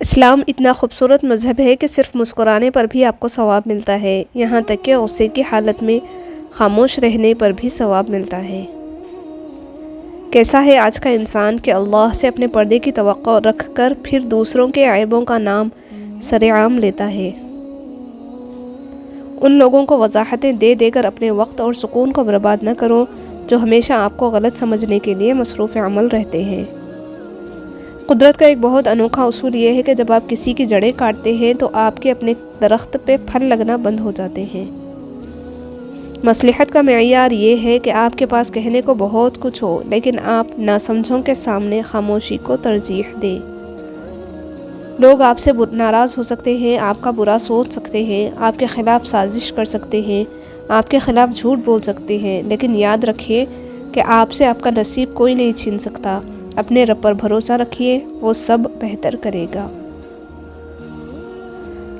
اسلام اتنا خوبصورت مذہب ہے کہ صرف مسکرانے پر بھی آپ کو ثواب ملتا ہے، یہاں تک کہ غصے کی حالت میں خاموش رہنے پر بھی ثواب ملتا ہے۔ کیسا ہے آج کا انسان کہ اللہ سے اپنے پردے کی توقع رکھ کر پھر دوسروں کے عیبوں کا نام سرعام لیتا ہے۔ ان لوگوں کو وضاحتیں دے دے کر اپنے وقت اور سکون کو برباد نہ کرو جو ہمیشہ آپ کو غلط سمجھنے کے لیے مصروف عمل رہتے ہیں۔ قدرت کا ایک بہت انوکھا اصول یہ ہے کہ جب آپ کسی کی جڑیں کاٹتے ہیں تو آپ کے اپنے درخت پہ پھل لگنا بند ہو جاتے ہیں۔ مصلحت کا معیار یہ ہے کہ آپ کے پاس کہنے کو بہت کچھ ہو لیکن آپ ناسمجھوں کے سامنے خاموشی کو ترجیح دیں۔ لوگ آپ سے ناراض ہو سکتے ہیں، آپ کا برا سوچ سکتے ہیں، آپ کے خلاف سازش کر سکتے ہیں، آپ کے خلاف جھوٹ بول سکتے ہیں، لیکن یاد رکھیے کہ آپ سے آپ کا نصیب کوئی نہیں چھین سکتا۔ اپنے رب پر بھروسہ رکھیے، وہ سب بہتر کرے گا۔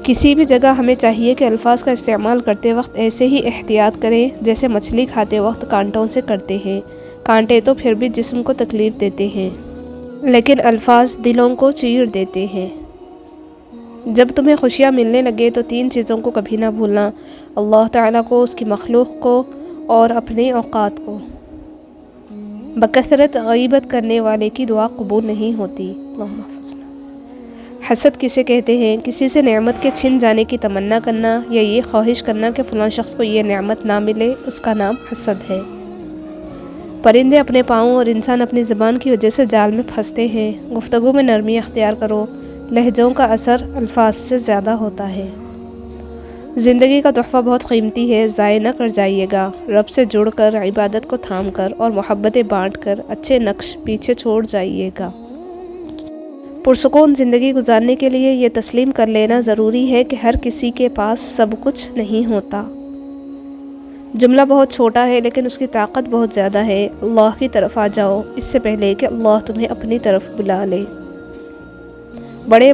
کسی بھی جگہ ہمیں چاہیے کہ الفاظ کا استعمال کرتے وقت ایسے ہی احتیاط کریں جیسے مچھلی کھاتے وقت کانٹوں سے کرتے ہیں۔ کانٹے تو پھر بھی جسم کو تکلیف دیتے ہیں لیکن الفاظ دلوں کو چیر دیتے ہیں۔ جب تمہیں خوشیاں ملنے لگے تو 3 چیزوں کو کبھی نہ بھولنا: اللہ تعالیٰ کو، اس کی مخلوق کو اور اپنے اوقات کو۔ بکثرت غیبت کرنے والے کی دعا قبول نہیں ہوتی۔ اللہم احفظنا۔ حسد کسے کہتے ہیں؟ کسی سے نعمت کے چھن جانے کی تمنا کرنا یا یہ خواہش کرنا کہ فلاں شخص کو یہ نعمت نہ ملے، اس کا نام حسد ہے۔ پرندے اپنے پاؤں اور انسان اپنی زبان کی وجہ سے جال میں پھنستے ہیں۔ گفتگو میں نرمی اختیار کرو، لہجوں کا اثر الفاظ سے زیادہ ہوتا ہے۔ زندگی کا تحفہ بہت قیمتی ہے، ضائع نہ کر جائیے گا۔ رب سے جڑ کر، عبادت کو تھام کر اور محبتیں بانٹ کر اچھے نقش پیچھے چھوڑ جائیے گا۔ پرسکون زندگی گزارنے کے لیے یہ تسلیم کر لینا ضروری ہے کہ ہر کسی کے پاس سب کچھ نہیں ہوتا۔ جملہ بہت چھوٹا ہے لیکن اس کی طاقت بہت زیادہ ہے۔ اللہ کی طرف آ جاؤ اس سے پہلے کہ اللہ تمہیں اپنی طرف بلا لے۔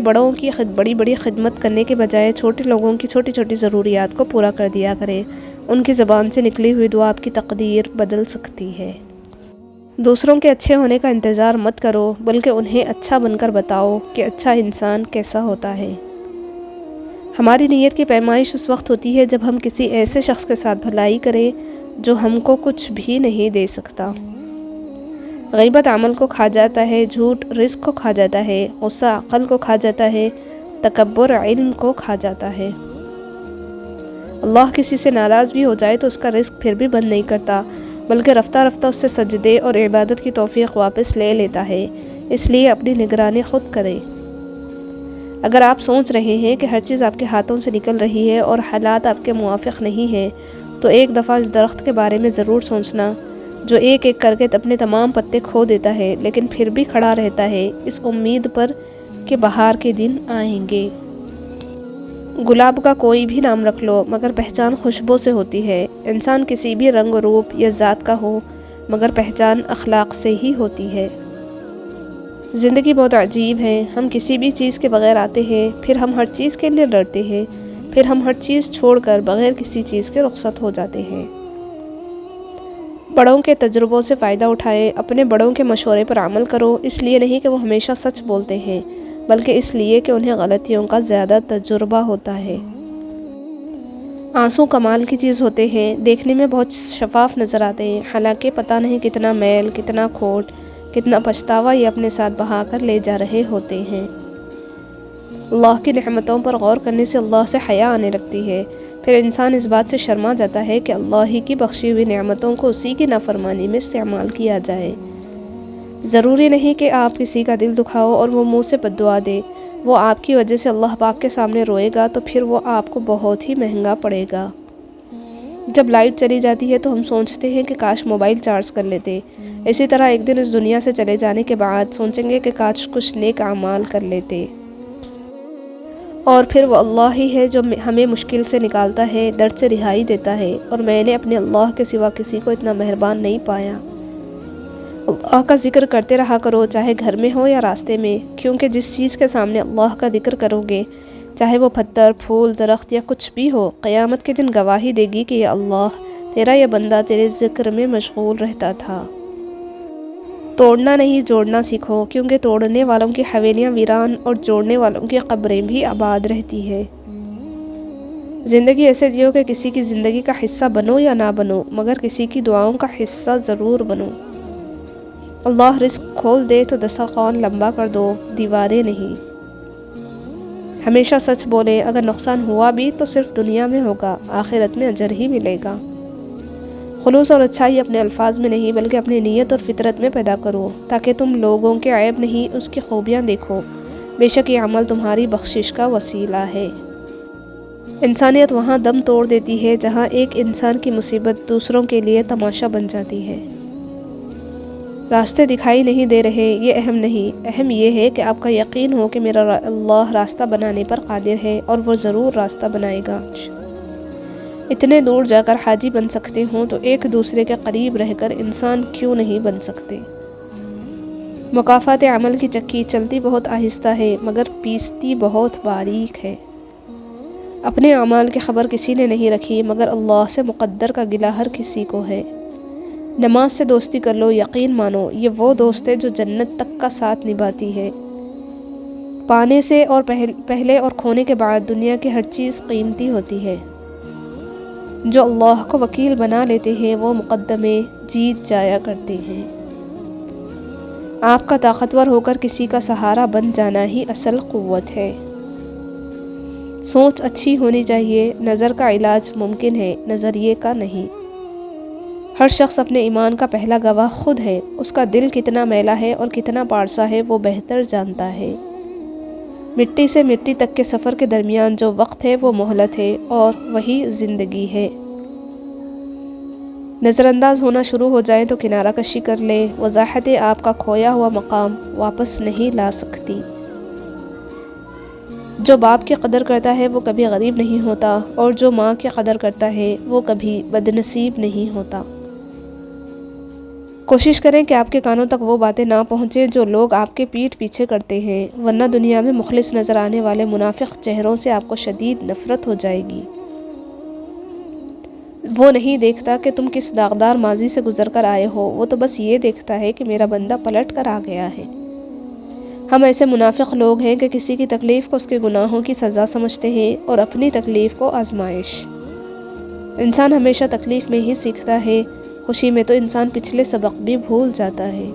بڑوں کی بڑی خدمت کرنے کے بجائے چھوٹے لوگوں کی چھوٹی چھوٹی ضروریات کو پورا کر دیا کریں۔ ان کی زبان سے نکلی ہوئی دعا آپ کی تقدیر بدل سکتی ہے۔ دوسروں کے اچھے ہونے کا انتظار مت کرو بلکہ انہیں اچھا بن کر بتاؤ کہ اچھا انسان کیسا ہوتا ہے۔ ہماری نیت کی پیمائش اس وقت ہوتی ہے جب ہم کسی ایسے شخص کے ساتھ بھلائی کریں جو ہم کو کچھ بھی نہیں دے سکتا۔ غیبت عمل کو کھا جاتا ہے، جھوٹ رزق کو کھا جاتا ہے، غصہ عقل کو کھا جاتا ہے، تکبر علم کو کھا جاتا ہے۔ اللہ کسی سے ناراض بھی ہو جائے تو اس کا رزق پھر بھی بند نہیں کرتا بلکہ رفتہ رفتہ اس سے سجدے اور عبادت کی توفیق واپس لے لیتا ہے۔ اس لیے اپنی نگرانی خود کریں۔ اگر آپ سوچ رہے ہیں کہ ہر چیز آپ کے ہاتھوں سے نکل رہی ہے اور حالات آپ کے موافق نہیں ہیں تو ایک دفعہ اس درخت کے بارے میں ضرور سوچنا جو ایک ایک کر کے اپنے تمام پتے کھو دیتا ہے لیکن پھر بھی کھڑا رہتا ہے اس امید پر کہ بہار کے دن آئیں گے۔ گلاب کا کوئی بھی نام رکھ لو مگر پہچان خوشبو سے ہوتی ہے۔ انسان کسی بھی رنگ و روپ یا ذات کا ہو مگر پہچان اخلاق سے ہی ہوتی ہے۔ زندگی بہت عجیب ہے، ہم کسی بھی چیز کے بغیر آتے ہیں، پھر ہم ہر چیز کے لیے لڑتے ہیں، پھر ہم ہر چیز چھوڑ کر بغیر کسی چیز کے رخصت ہو جاتے ہیں۔ بڑوں کے تجربوں سے فائدہ اٹھائیں، اپنے بڑوں کے مشورے پر عمل کرو، اس لیے نہیں کہ وہ ہمیشہ سچ بولتے ہیں بلکہ اس لیے کہ انہیں غلطیوں کا زیادہ تجربہ ہوتا ہے۔ آنسو کمال کی چیز ہوتے ہیں، دیکھنے میں بہت شفاف نظر آتے ہیں حالانکہ پتہ نہیں کتنا میل، کتنا کھوٹ، کتنا پچھتاوا یہ اپنے ساتھ بہا کر لے جا رہے ہوتے ہیں۔ اللہ کی نعمتوں پر غور کرنے سے اللہ سے حیا آنے لگتی ہے، پھر انسان اس بات سے شرما جاتا ہے کہ اللہ ہی کی بخشی ہوئی نعمتوں کو اسی کی نافرمانی میں استعمال کیا جائے۔ ضروری نہیں کہ آپ کسی کا دل دکھاؤ اور وہ منہ سے بد دعا دے، وہ آپ کی وجہ سے اللہ پاک کے سامنے روئے گا تو پھر وہ آپ کو بہت ہی مہنگا پڑے گا۔ جب لائٹ چلی جاتی ہے تو ہم سوچتے ہیں کہ کاش موبائل چارج کر لیتے، اسی طرح ایک دن اس دنیا سے چلے جانے کے بعد سوچیں گے کہ کاش کچھ نیک اعمال کر لیتے۔ اور پھر وہ اللہ ہی ہے جو ہمیں مشکل سے نکالتا ہے، درد سے رہائی دیتا ہے، اور میں نے اپنے اللہ کے سوا کسی کو اتنا مہربان نہیں پایا۔ اللہ کا ذکر کرتے رہا کرو چاہے گھر میں ہو یا راستے میں، کیونکہ جس چیز کے سامنے اللہ کا ذکر کرو گے چاہے وہ پتھر، پھول، درخت یا کچھ بھی ہو، قیامت کے دن گواہی دے گی کہ یا اللہ تیرا یہ بندہ تیرے ذکر میں مشغول رہتا تھا۔ توڑنا نہیں جوڑنا سیکھو، کیونکہ توڑنے والوں کی حویلیاں ویران اور جوڑنے والوں کی قبریں بھی آباد رہتی ہے۔ زندگی ایسے جیو کہ کسی کی زندگی کا حصہ بنو یا نہ بنو، مگر کسی کی دعاؤں کا حصہ ضرور بنو۔ اللہ رزق کھول دے تو دسترخوان لمبا کر دو، دیواریں نہیں۔ ہمیشہ سچ بولے، اگر نقصان ہوا بھی تو صرف دنیا میں ہوگا، آخرت میں اجر ہی ملے گا۔ خلوص اور اچھائی اپنے الفاظ میں نہیں بلکہ اپنی نیت اور فطرت میں پیدا کرو، تاکہ تم لوگوں کے عیب نہیں اس کی خوبیاں دیکھو۔ بے شک یہ عمل تمہاری بخشش کا وسیلہ ہے۔ انسانیت وہاں دم توڑ دیتی ہے جہاں ایک انسان کی مصیبت دوسروں کے لیے تماشا بن جاتی ہے۔ راستے دکھائی نہیں دے رہے، یہ اہم نہیں، اہم یہ ہے کہ آپ کا یقین ہو کہ میرا اللہ راستہ بنانے پر قادر ہے اور وہ ضرور راستہ بنائے گا۔ اتنے دور جا کر حاجی بن سکتے ہوں تو ایک دوسرے کے قریب رہ کر انسان کیوں نہیں بن سکتے؟ مکافات عمل کی چکی چلتی بہت آہستہ ہے مگر پیستی بہت باریک ہے۔ اپنے اعمال کی خبر کسی نے نہیں رکھی مگر اللہ سے مقدر کا گلہ ہر کسی کو ہے۔ نماز سے دوستی کر لو، یقین مانو یہ وہ دوست ہے جو جنت تک کا ساتھ نبھاتی ہے۔ پانے سے اور پہلے اور کھونے کے بعد دنیا کی ہر چیز قیمتی ہوتی ہے۔ جو اللہ کو وکیل بنا لیتے ہیں وہ مقدمے جیت جایا کرتے ہیں۔ آپ کا طاقتور ہو کر کسی کا سہارا بن جانا ہی اصل قوت ہے۔ سوچ اچھی ہونی چاہیے، نظر کا علاج ممکن ہے، نظریے کا نہیں۔ ہر شخص اپنے ایمان کا پہلا گواہ خود ہے، اس کا دل کتنا میلا ہے اور کتنا پارسا ہے وہ بہتر جانتا ہے۔ مٹی سے مٹی تک کے سفر کے درمیان جو وقت ہے وہ مہلت ہے اور وہی زندگی ہے۔ نظر انداز ہونا شروع ہو جائیں تو کنارہ کشی کر لے، وضاحت آپ کا کھویا ہوا مقام واپس نہیں لا سکتی۔ جو باپ کی قدر کرتا ہے وہ کبھی غریب نہیں ہوتا اور جو ماں کی قدر کرتا ہے وہ کبھی بدنصیب نہیں ہوتا۔ کوشش کریں کہ آپ کے کانوں تک وہ باتیں نہ پہنچیں جو لوگ آپ کے پیٹھ پیچھے کرتے ہیں، ورنہ دنیا میں مخلص نظر آنے والے منافق چہروں سے آپ کو شدید نفرت ہو جائے گی۔ وہ نہیں دیکھتا کہ تم کس داغدار ماضی سے گزر کر آئے ہو، وہ تو بس یہ دیکھتا ہے کہ میرا بندہ پلٹ کر آ گیا ہے۔ ہم ایسے منافق لوگ ہیں کہ کسی کی تکلیف کو اس کے گناہوں کی سزا سمجھتے ہیں اور اپنی تکلیف کو آزمائش۔ انسان ہمیشہ تکلیف میں ہی سیکھتا ہے، خوشی میں تو انسان پچھلے سبق بھی بھول جاتا ہے۔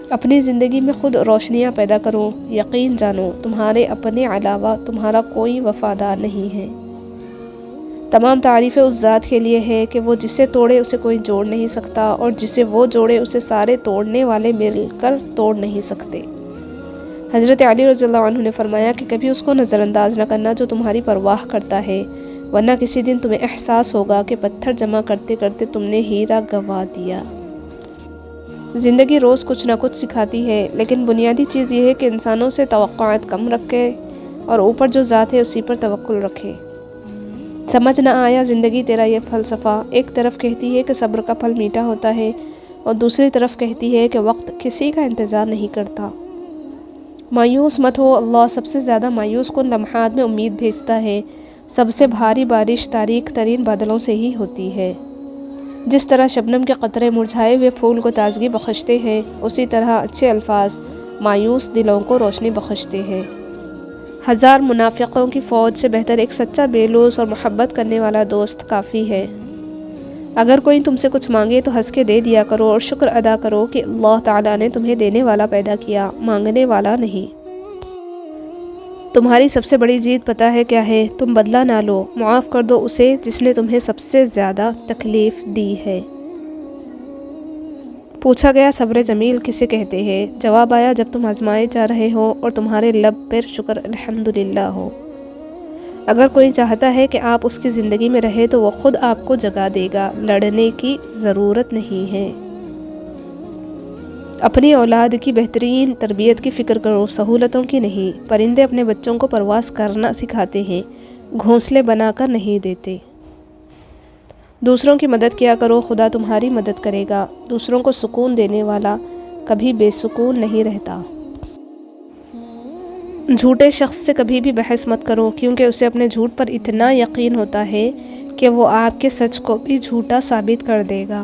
اپنی زندگی میں خود روشنیاں پیدا کرو، یقین جانو تمہارے اپنے علاوہ تمہارا کوئی وفادار نہیں ہے۔ تمام تعریفیں اس ذات کے لیے ہے کہ وہ جسے توڑے اسے کوئی جوڑ نہیں سکتا اور جسے وہ جوڑے اسے سارے توڑنے والے مل کر توڑ نہیں سکتے۔ حضرت علی رضی اللہ عنہ نے فرمایا کہ کبھی اس کو نظر انداز نہ کرنا جو تمہاری پرواہ کرتا ہے، ورنہ کسی دن تمہیں احساس ہوگا کہ پتھر جمع کرتے کرتے تم نے ہیرا گنوا دیا۔ زندگی روز کچھ نہ کچھ سکھاتی ہے، لیکن بنیادی چیز یہ ہے کہ انسانوں سے توقعات کم رکھے اور اوپر جو ذات ہے اسی پر توکل رکھے۔ سمجھ نہ آیا زندگی تیرا یہ فلسفہ، ایک طرف کہتی ہے کہ صبر کا پھل میٹھا ہوتا ہے اور دوسری طرف کہتی ہے کہ وقت کسی کا انتظار نہیں کرتا۔ مایوس مت ہو، اللہ سب سے زیادہ مایوس کن لمحات میں امید بھیجتا ہے۔ سب سے بھاری بارش تاریک ترین بادلوں سے ہی ہوتی ہے۔ جس طرح شبنم کے قطرے مرجھائے ہوئے پھول کو تازگی بخشتے ہیں، اسی طرح اچھے الفاظ مایوس دلوں کو روشنی بخشتے ہیں۔ ہزار منافقوں کی فوج سے بہتر ایک سچا بے لوث اور محبت کرنے والا دوست کافی ہے۔ اگر کوئی تم سے کچھ مانگے تو ہنس کے دے دیا کرو اور شکر ادا کرو کہ اللہ تعالیٰ نے تمہیں دینے والا پیدا کیا، مانگنے والا نہیں۔ تمہاری سب سے بڑی جیت پتہ ہے کیا ہے؟ تم بدلہ نہ لو، معاف کر دو اسے جس نے تمہیں سب سے زیادہ تکلیف دی ہے۔ پوچھا گیا صبر جمیل کسے کہتے ہیں؟ جواب آیا جب تم آزمائے جا رہے ہو اور تمہارے لب پر شکر الحمدللہ ہو۔ اگر کوئی چاہتا ہے کہ آپ اس کی زندگی میں رہے تو وہ خود آپ کو جگا دے گا، لڑنے کی ضرورت نہیں ہے۔ اپنی اولاد کی بہترین تربیت کی فکر کرو، سہولتوں کی نہیں۔ پرندے اپنے بچوں کو پرواز کرنا سکھاتے ہیں، گھونسلے بنا کر نہیں دیتے۔ دوسروں کی مدد کیا کرو، خدا تمہاری مدد کرے گا۔ دوسروں کو سکون دینے والا کبھی بے سکون نہیں رہتا۔ جھوٹے شخص سے کبھی بھی بحث مت کرو، کیونکہ اسے اپنے جھوٹ پر اتنا یقین ہوتا ہے کہ وہ آپ کے سچ کو بھی جھوٹا ثابت کر دے گا۔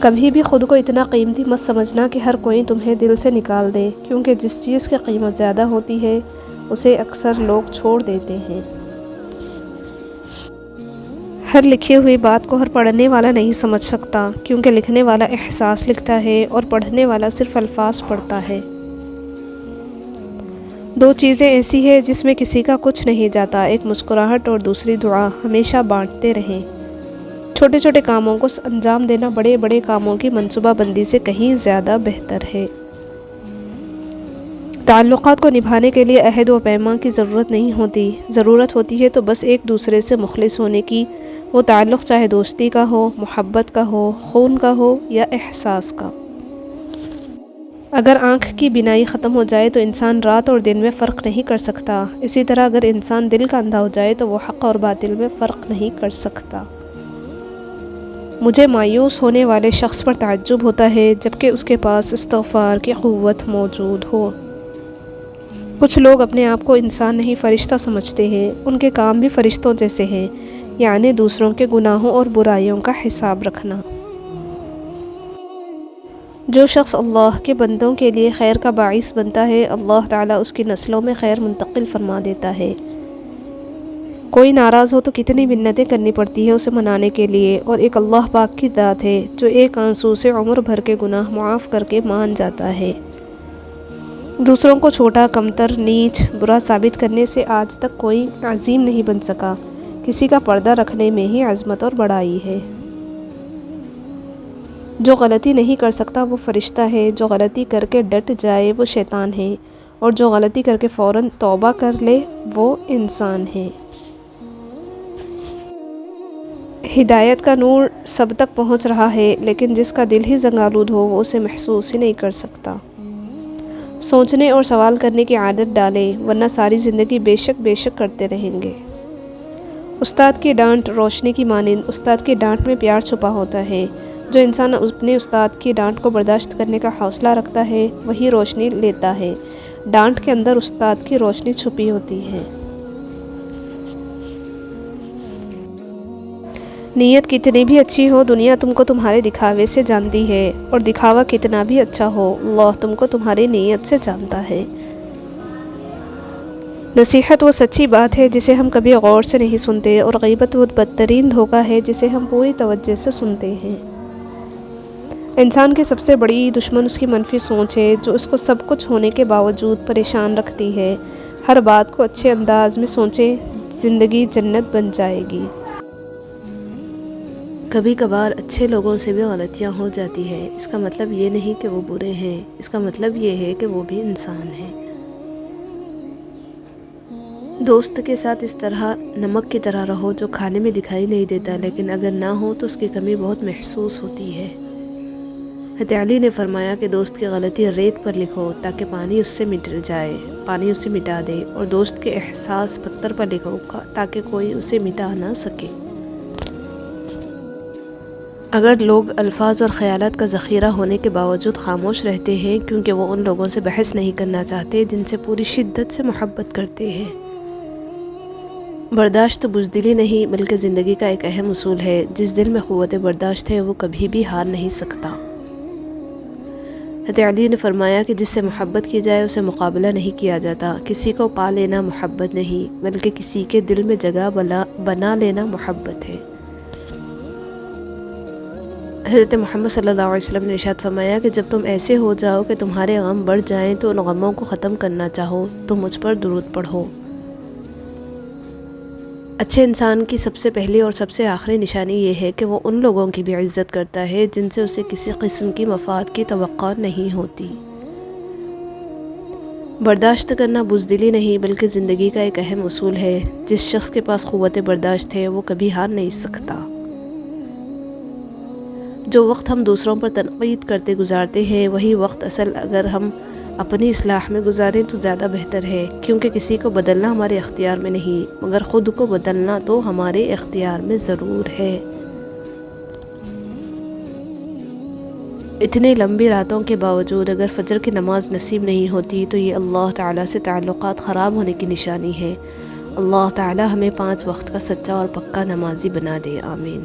کبھی بھی خود کو اتنا قیمتی مت سمجھنا کہ ہر کوئی تمہیں دل سے نکال دے، کیونکہ جس چیز کی قیمت زیادہ ہوتی ہے اسے اکثر لوگ چھوڑ دیتے ہیں۔ ہر لکھی ہوئی بات کو ہر پڑھنے والا نہیں سمجھ سکتا، کیونکہ لکھنے والا احساس لکھتا ہے اور پڑھنے والا صرف الفاظ پڑھتا ہے۔ دو چیزیں ایسی ہیں جس میں کسی کا کچھ نہیں جاتا، ایک مسکراہٹ اور دوسری دعا۔ ہمیشہ بانٹتے رہیں۔ چھوٹے چھوٹے کاموں کو انجام دینا بڑے بڑے کاموں کی منصوبہ بندی سے کہیں زیادہ بہتر ہے۔ تعلقات کو نبھانے کے لیے عہد و پیمان کی ضرورت نہیں ہوتی، ضرورت ہوتی ہے تو بس ایک دوسرے سے مخلص ہونے کی۔ وہ تعلق چاہے دوستی کا ہو، محبت کا ہو، خون کا ہو یا احساس کا۔ اگر آنکھ کی بینائی ختم ہو جائے تو انسان رات اور دن میں فرق نہیں کر سکتا، اسی طرح اگر انسان دل کا اندھا ہو جائے تو وہ حق اور باطل میں فرق نہیں کر سکتا۔ مجھے مایوس ہونے والے شخص پر تعجب ہوتا ہے جبکہ اس کے پاس استغفار کی قوت موجود ہو۔ کچھ لوگ اپنے آپ کو انسان نہیں فرشتہ سمجھتے ہیں، ان کے کام بھی فرشتوں جیسے ہیں، یعنی دوسروں کے گناہوں اور برائیوں کا حساب رکھنا۔ جو شخص اللہ کے بندوں کے لیے خیر کا باعث بنتا ہے، اللہ تعالیٰ اس کی نسلوں میں خیر منتقل فرما دیتا ہے۔ کوئی ناراض ہو تو کتنی منتیں کرنی پڑتی ہے اسے منانے کے لیے، اور ایک اللہ پاک کی ذات ہے جو ایک آنسو سے عمر بھر کے گناہ معاف کر کے مان جاتا ہے۔ دوسروں کو چھوٹا، کمتر، نیچ، برا ثابت کرنے سے آج تک کوئی عظیم نہیں بن سکا۔ کسی کا پردہ رکھنے میں ہی عظمت اور بڑائی ہے۔ جو غلطی نہیں کر سکتا وہ فرشتہ ہے، جو غلطی کر کے ڈٹ جائے وہ شیطان ہے، اور جو غلطی کر کے فوراً توبہ کر لے وہ انسان ہے۔ ہدایت کا نور سب تک پہنچ رہا ہے، لیکن جس کا دل ہی زنگآلود ہو وہ اسے محسوس ہی نہیں کر سکتا۔ سوچنے اور سوال کرنے کی عادت ڈالیں، ورنہ ساری زندگی بے شک کرتے رہیں گے۔ استاد کی ڈانٹ روشنی کی مانند، استاد کی ڈانٹ میں پیار چھپا ہوتا ہے۔ جو انسان اپنے استاد کی ڈانٹ کو برداشت کرنے کا حوصلہ رکھتا ہے وہی روشنی لیتا ہے۔ ڈانٹ کے اندر استاد کی روشنی چھپی ہوتی ہے۔ نیت کتنی بھی اچھی ہو، دنیا تم کو تمہارے دکھاوے سے جانتی ہے، اور دکھاوا کتنا بھی اچھا ہو، اللہ تم کو تمہاری نیت سے جانتا ہے۔ نصیحت وہ سچی بات ہے جسے ہم کبھی غور سے نہیں سنتے، اور غیبت وہ بدترین دھوکہ ہے جسے ہم پوری توجہ سے سنتے ہیں۔ انسان کی سب سے بڑی دشمن اس کی منفی سوچ ہے، جو اس کو سب کچھ ہونے کے باوجود پریشان رکھتی ہے۔ ہر بات کو اچھے انداز میں سوچیں، زندگی جنت بن جائے گی۔ کبھی کبھار اچھے لوگوں سے بھی غلطیاں ہو جاتی ہے، اس کا مطلب یہ نہیں کہ وہ برے ہیں، اس کا مطلب یہ ہے کہ وہ بھی انسان ہیں۔ دوست کے ساتھ اس طرح نمک کی طرح رہو جو کھانے میں دکھائی نہیں دیتا، لیکن اگر نہ ہو تو اس کی کمی بہت محسوس ہوتی ہے۔ حضرت علی نے فرمایا کہ دوست کی غلطی ریت پر لکھو تاکہ پانی اس سے مٹ جائے، پانی اسے مٹا دے، اور دوست کے احساس پتھر پر لکھو تاکہ کوئی اسے مٹا نہ سکے۔ اگر لوگ الفاظ اور خیالات کا ذخیرہ ہونے کے باوجود خاموش رہتے ہیں کیونکہ وہ ان لوگوں سے بحث نہیں کرنا چاہتے جن سے پوری شدت سے محبت کرتے ہیں۔ برداشت بزدلی نہیں بلکہ زندگی کا ایک اہم اصول ہے۔ جس دل میں قوت برداشت ہے وہ کبھی بھی ہار نہیں سکتا۔ حضرت علی نے فرمایا کہ جس سے محبت کی جائے اسے مقابلہ نہیں کیا جاتا۔ کسی کو پا لینا محبت نہیں بلکہ کسی کے دل میں جگہ بنا لینا محبت ہے۔ حضرت محمد صلی اللہ علیہ وسلم نے ارشاد فرمایا کہ جب تم ایسے ہو جاؤ کہ تمہارے غم بڑھ جائیں تو ان غموں کو ختم کرنا چاہو تو مجھ پر درود پڑھو۔ اچھے انسان کی سب سے پہلی اور سب سے آخری نشانی یہ ہے کہ وہ ان لوگوں کی بھی عزت کرتا ہے جن سے اسے کسی قسم کی مفاد کی توقع نہیں ہوتی۔ برداشت کرنا بزدلی نہیں بلکہ زندگی کا ایک اہم اصول ہے۔ جس شخص کے پاس قوت برداشت ہے وہ کبھی ہار نہیں سکتا۔ جو وقت ہم دوسروں پر تنقید کرتے گزارتے ہیں وہی وقت اصل اگر ہم اپنی اصلاح میں گزاریں تو زیادہ بہتر ہے، کیونکہ کسی کو بدلنا ہمارے اختیار میں نہیں مگر خود کو بدلنا تو ہمارے اختیار میں ضرور ہے۔ اتنے لمبی راتوں کے باوجود اگر فجر کی نماز نصیب نہیں ہوتی تو یہ اللہ تعالیٰ سے تعلقات خراب ہونے کی نشانی ہے۔ اللہ تعالیٰ ہمیں 5 وقت کا سچا اور پکا نمازی بنا دے، آمین۔